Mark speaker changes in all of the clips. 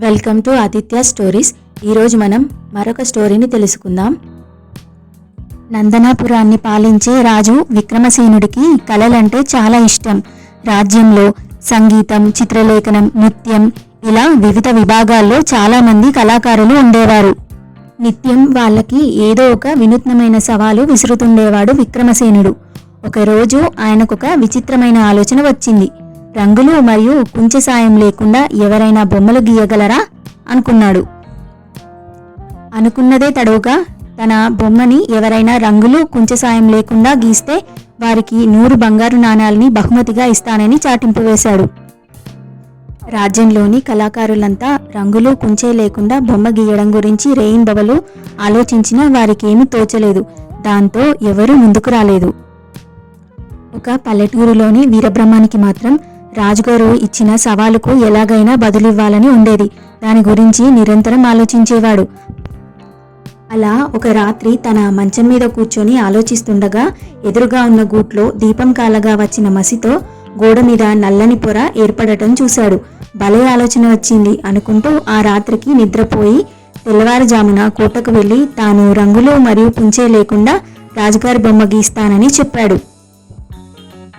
Speaker 1: Welcome to Aditya stories. ఈరోజు మనం మరొక స్టోరీని తెలుసుకుందాం. నందనాపురాన్ని పాలించే రాజు విక్రమసేనుడికి కళలంటే చాలా ఇష్టం. రాజ్యంలో సంగీతం, చిత్రలేఖనం, నృత్యం ఇలా వివిధ విభాగాల్లో చాలామంది కళాకారులు ఉండేవారు. నిత్యం వాళ్ళకి ఏదో ఒక వినూత్నమైన సవాలు విసురుతుండేవాడు విక్రమసేనుడు. ఒకరోజు ఆయనకొక విచిత్రమైన ఆలోచన వచ్చింది. రంగులు మరియు కుంచె సాయం లేకుండా ఎవరైనా బొమ్మలు గీయగలరా అనుకున్నాడు. అనుకున్నదే తడవుగా తన బొమ్మని ఎవరైనా రంగులు కుంచె సాయం లేకుండా గీస్తే వారికి 100 బంగారు నాణాలని బహుమతిగా ఇస్తానని చాటింపు వేశాడు. రాజ్యంలోని కళాకారులంతా రంగులు కుంచె లేకుండా బొమ్మ గీయడం గురించి రేయింబవలు ఆలోచించినా వారికేమీ తోచలేదు. దాంతో ఎవరూ ముందుకు రాలేదు. ఒక పల్లెటూరులోని వీరబ్రహ్మానికి మాత్రం రాజుగారు ఇచ్చిన సవాలుకు ఎలాగైనా బదులివ్వాలని ఉండేది. దాని గురించి నిరంతరం ఆలోచించేవాడు. అలా ఒక రాత్రి తన మంచం మీద కూర్చొని ఆలోచిస్తుండగా ఎదురుగా ఉన్న గూట్లో దీపం కాలగా వచ్చిన మసితో గోడ మీద నల్లని పొర ఏర్పడటం చూశాడు. భలే ఆలోచన వచ్చింది అనుకుంటూ ఆ రాత్రికి నిద్రపోయి తెల్లవారుజామున కోటకు వెళ్ళి తాను రంగులు మరియు కుంచె లేకుండా రాజుగారి బొమ్మ గీస్తానని చెప్పాడు.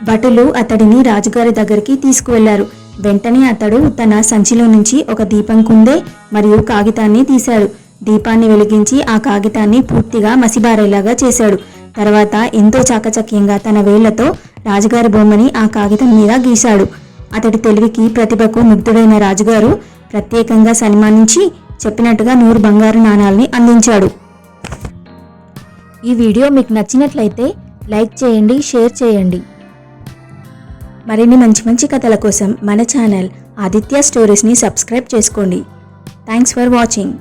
Speaker 1: భటులు అతడిని రాజుగారి దగ్గరికి తీసుకువెళ్లారు. వెంటనే అతడు తన సంచిలో నుంచి ఒక దీపం కుందే మరియు కాగితాన్ని తీశాడు. దీపాన్ని వెలిగించి ఆ కాగితాన్ని పూర్తిగా మసిబారేలాగా చేశాడు. తర్వాత ఎంతో చాకచక్యంగా తన వేళ్లతో రాజుగారి బొమ్మని ఆ కాగితం మీద గీశాడు. అతడి తెలివికి, ప్రతిభకు ముగ్ధుడైన రాజుగారు ప్రత్యేకంగా సన్మానించి చెప్పినట్టుగా 100 బంగారు నాణాలని అందించాడు. ఈ వీడియో మీకు నచ్చినట్లయితే లైక్ చేయండి, షేర్ చేయండి. మరిన్ని మంచి కథల కోసం మన ఛానల్ ఆదిత్య స్టోరీస్ని సబ్స్క్రైబ్ చేసుకోండి. Thanks for watching.